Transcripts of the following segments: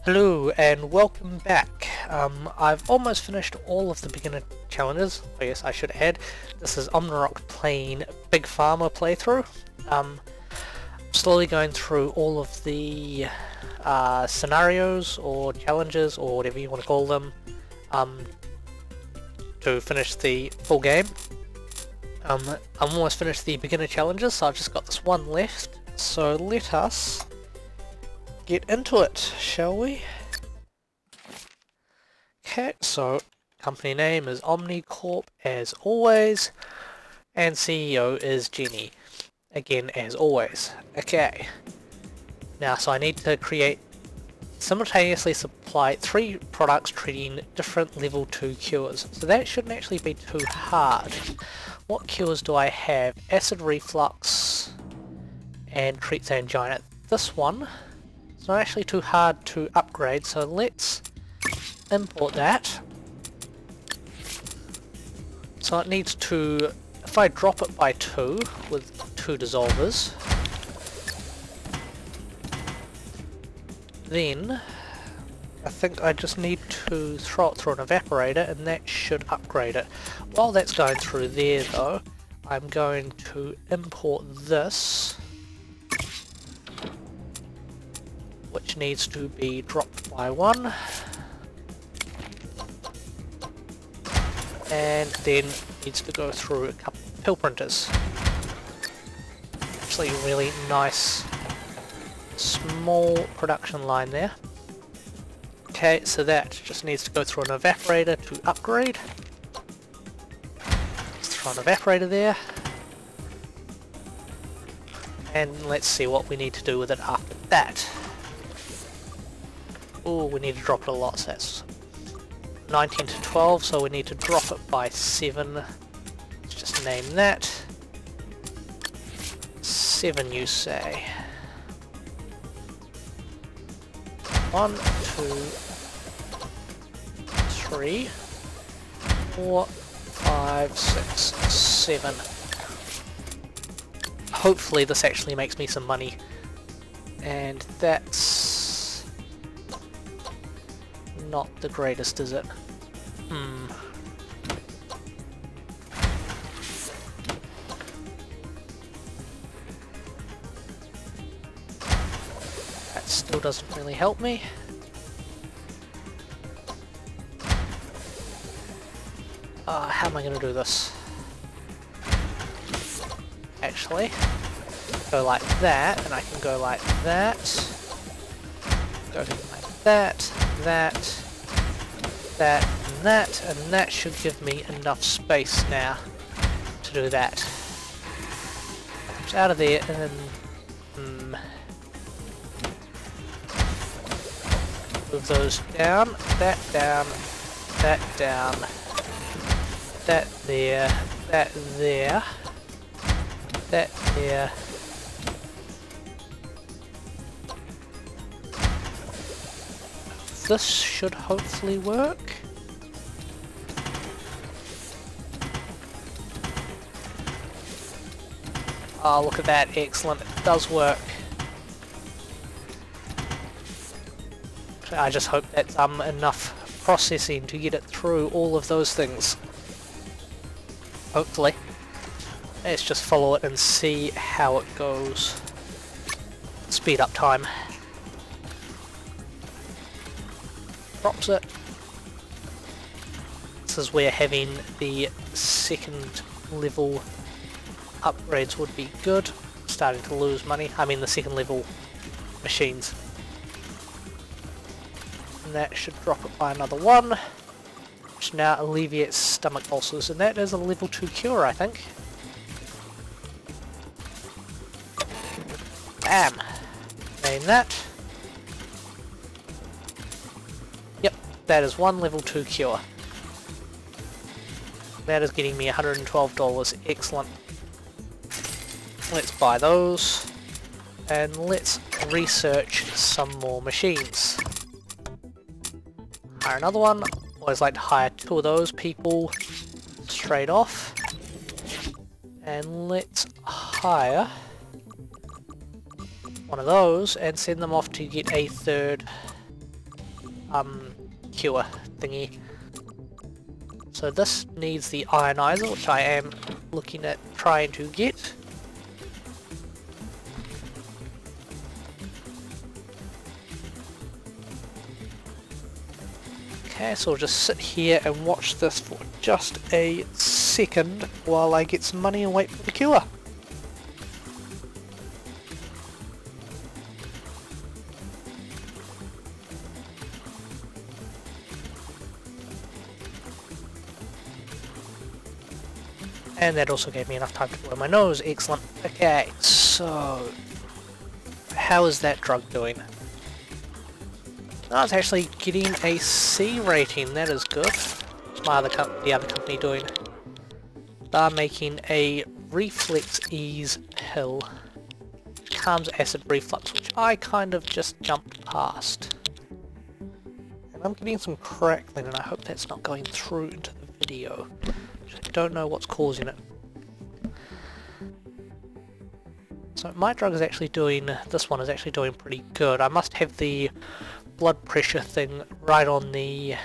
Hello and welcome back. I've almost finished all of the beginner challenges. I guess I should add. This is Omnirock playing Big Farmer playthrough. Slowly going through all of the scenarios or challenges or whatever you want to call them to finish the full game. I'm almost finished the beginner challenges, so I've just got this one left. So let us get into it, shall we? Okay, so company name is OmniCorp as always, and CEO is Jenny, again as always. Okay, now so I need to simultaneously supply 3 products treating different level 2 cures, so that shouldn't actually be too hard. What cures do I have? Acid reflux and treats angina. This one, it's not actually too hard to upgrade, so let's import that. So it needs to, if I drop it by 2 with 2 dissolvers, then I think I just need to throw it through an evaporator and that should upgrade it. While that's going through there though, I'm going to import this, which needs to be dropped by 1, and then needs to go through a couple of pill printers. Actually a really nice small production line there. Okay, so that just needs to go through an evaporator to upgrade. Let's throw an evaporator there. And let's see what we need to do with it after that. Oh, we need to drop it a lot, so that's 19 to 12, so we need to drop it by 7. Let's just name that 7, you say. 1, 2, 3, 4, 5, 6, 7. Hopefully this actually makes me some money. And that's not the greatest, is it? That still doesn't really help me. How am I going to do this? Actually, go like that, and I can go like that. Go like that, that, that, and that should give me enough space now to do that. It's out of there, and then move those down, that down, that down, that there, that there, that there. This should hopefully work. Oh, look at that, excellent, it does work. I just hope that's enough processing to get it through all of those things. Hopefully. Let's just follow it and see how it goes. Speed up time. Drops it. This is where having the second level upgrades would be good. Starting to lose money. I mean the second level machines. And that should drop it by another 1. Which now alleviates stomach ulcers. And that is a level 2 cure, I think. Bam! Name that. Yep, that is 1 level 2 cure. That is getting me $112. Excellent. Let's buy those. And let's research some more machines. Hire another one. Always like to hire 2 of those people straight off. And let's hire one of those and send them off to get a third cure thingy. So this needs the ionizer, which I am looking at trying to get. Okay, so I'll just sit here and watch this for just a second while I get some money and wait for the cure. And that also gave me enough time to blow my nose. Excellent. Okay, so how is that drug doing? Oh, it's actually getting a C rating. That is good. What's the other company doing? They're making a reflex ease pill. Calms acid reflux, which I kind of just jumped past. And I'm getting some crackling, and I hope that's not going through into the video. I don't know what's causing it. So my drug is actually doing, this one is actually doing pretty good. I must have the blood pressure thing right on the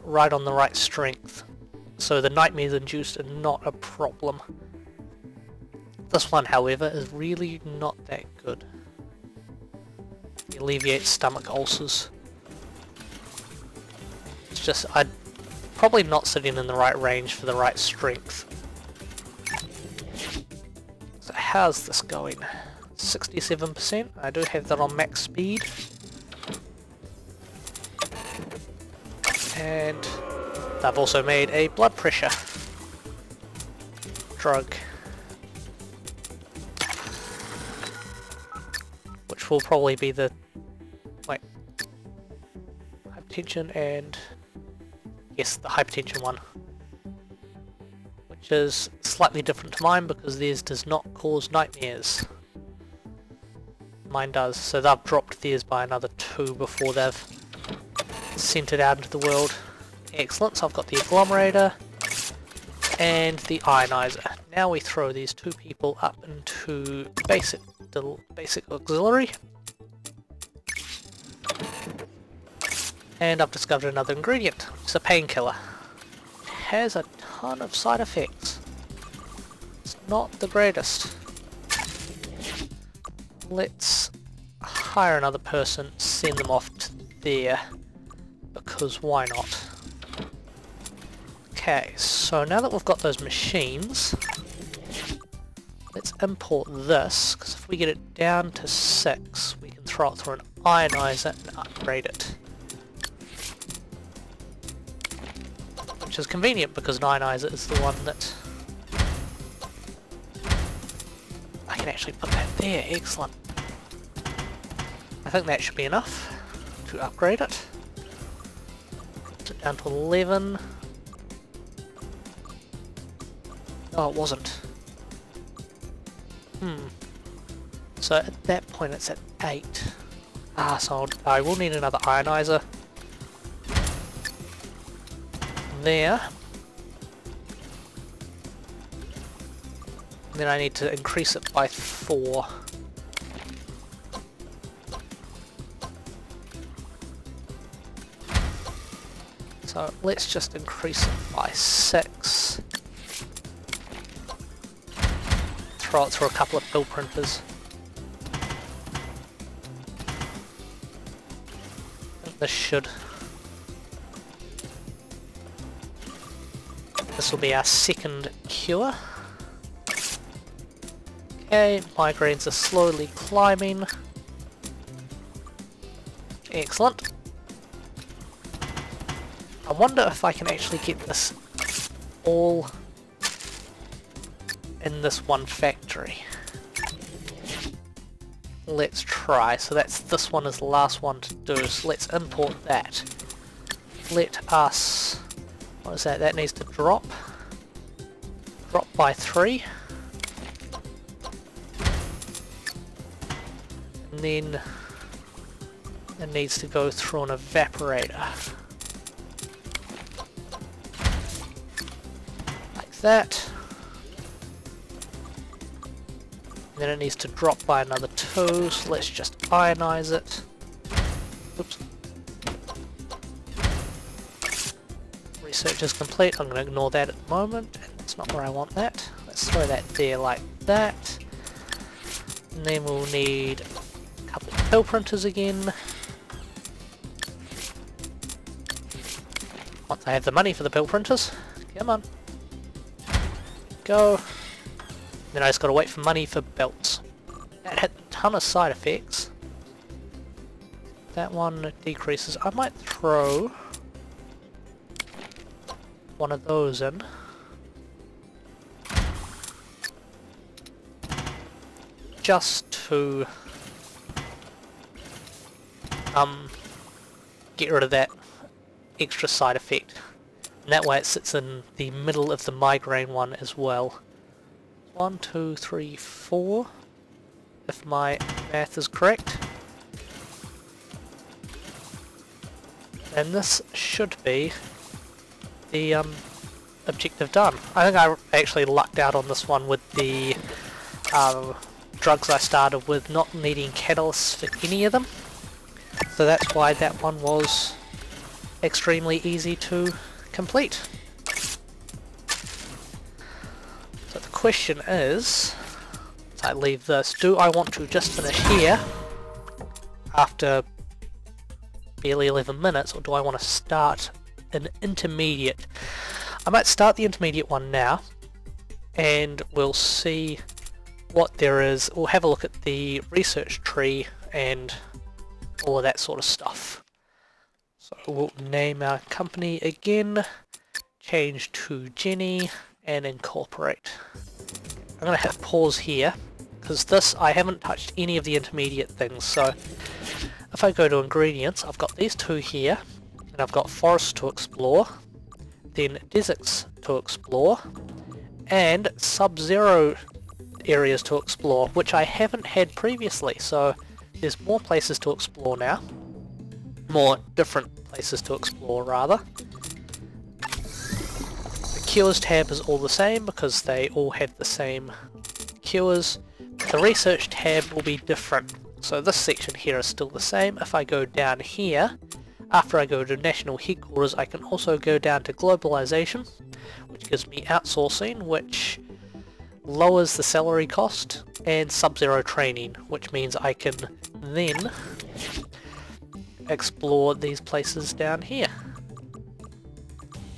right strength. So the nightmares induced are not a problem. This one, however, is really not that good. It alleviates stomach ulcers. It's just, I'm probably not sitting in the right range for the right strength. So how's this going? 67%. I do have that on max speed. And I've also made a blood pressure drug, which will probably be the hypertension and yes, the hypertension one, which is slightly different to mine because theirs does not cause nightmares. Mine does, so they've dropped theirs by another 2 before they've sent it out into the world. Excellent, so I've got the agglomerator and the ionizer. Now we throw these 2 people up into basic auxiliary. And I've discovered another ingredient. It's a painkiller. It has a ton of side effects. It's not the greatest. Let's hire another person, send them off to there, because why not? Okay, so now that we've got those machines, let's import this, because if we get it down to 6, we can throw it through an ionizer and upgrade it. Which is convenient because an ionizer is the one that I can actually put that there. Excellent. I think that should be enough to upgrade it. Put it down to 11. Oh, it wasn't. So at that point it's at 8. So I will need another ionizer. There. And then I need to increase it by 4. So let's just increase it by 6. Throw it through a couple of pill printers. I think this should. This will be our second cure. Okay, migraines are slowly climbing. Excellent. I wonder if I can actually get this all in this one factory. Let's try. So that's this one is the last one to do, so let's import that. Let us, what is that? That needs to drop by 3. And then it needs to go through an evaporator. Like that. And then it needs to drop by another 2, so let's just ionize it. Oops. research is complete. I'm going to ignore that at the moment. It's not where I want that. Let's throw that there like that. And then we'll need a couple of pill printers again. Once I have the money for the pill printers. Come on. Go. Then I just gotta wait for money for belts. That had a ton of side effects. That one decreases. I might throw one of those in. Just to get rid of that extra side effect. And that way it sits in the middle of the migraine one as well. 1, 2, 3, 4, if my math is correct. And this should be the objective done. I think I actually lucked out on this one with the drugs I started with not needing catalysts for any of them. So that's why that one was extremely easy to complete. So the question is, as I leave this, do I want to just finish here after barely 11 minutes, or do I want to start an intermediate? I might start the intermediate one now, and we'll see what there is. We'll have a look at the research tree and all of that sort of stuff. So we'll name our company again, change to Jenny, and incorporate. I'm going to hit pause here, because this, I haven't touched any of the intermediate things. So if I go to ingredients, I've got these two here, and I've got forests to explore, then deserts to explore, and sub-zero areas to explore, which I haven't had previously. So there's more places to explore now. More different places to explore, rather. The cures tab is all the same because they all have the same cures. The research tab will be different. So this section here is still the same. If I go down here, after I go to national headquarters, I can also go down to globalization, which gives me outsourcing, which lowers the salary cost, and sub-zero training, which means I can then explore these places down here,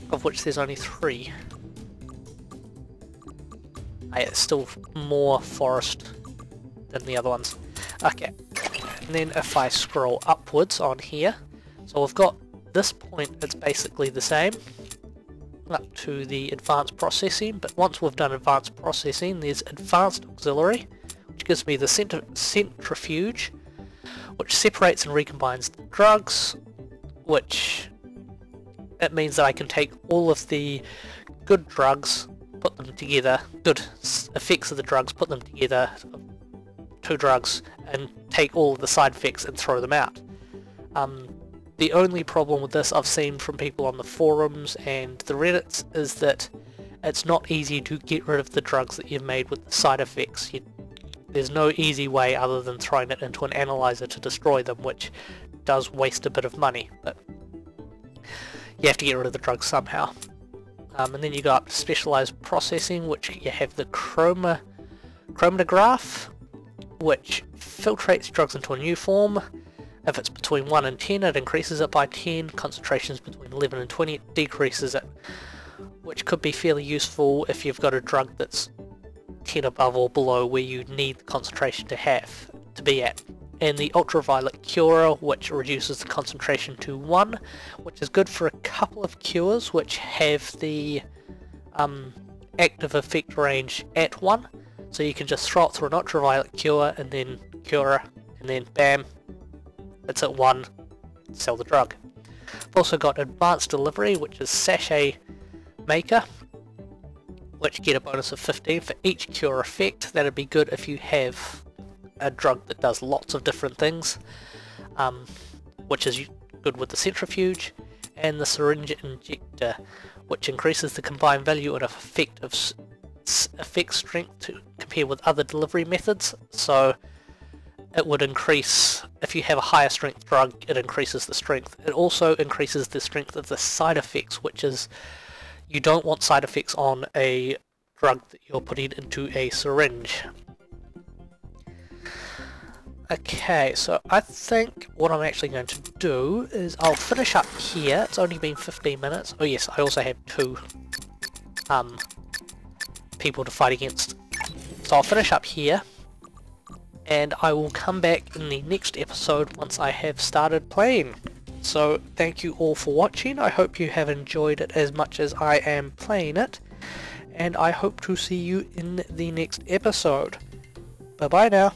of which there's only 3. It's still more forest than the other ones. Okay, and then if I scroll upwards on here, so we've got this point, it's basically the same up to the advanced processing, but once we've done advanced processing, there's advanced auxiliary, which gives me the centrifuge, which separates and recombines the drugs, which it means that I can take all of the good drugs, put them together, good effects of the drugs, put them together, 2 drugs, and take all of the side effects and throw them out. The only problem with this I've seen from people on the forums and the Reddits is that it's not easy to get rid of the drugs that you've made with the side effects. There's no easy way other than throwing it into an analyzer to destroy them, which does waste a bit of money, but you have to get rid of the drugs somehow. And then you got specialized processing, which you have the chromatograph, which filtrates drugs into a new form. If it's between 1 and 10, it increases it by 10. Concentrations between 11 and 20, it decreases it, which could be fairly useful if you've got a drug that's 10 above or below where you need the concentration to be at. And the ultraviolet cure, which reduces the concentration to 1, which is good for a couple of cures which have the active effect range at 1. So you can just throw it through an ultraviolet cure and then cure, and then bam, it's at 1, sell the drug. I've also got advanced delivery, which is sachet maker, which get a bonus of 15 for each cure effect. That'd be good if you have a drug that does lots of different things, which is good with the centrifuge. And the syringe injector, which increases the combined value and effect strength to compare with other delivery methods. So it would increase, if you have a higher strength drug, it increases the strength. It also increases the strength of the side effects, which is, you don't want side effects on a drug that you're putting into a syringe. Okay, so I think what I'm actually going to do is I'll finish up here. It's only been 15 minutes. Oh yes, I also have 2 people to fight against. So I'll finish up here, and I will come back in the next episode once I have started playing. So thank you all for watching. I hope you have enjoyed it as much as I am playing it, and I hope to see you in the next episode. Bye bye now.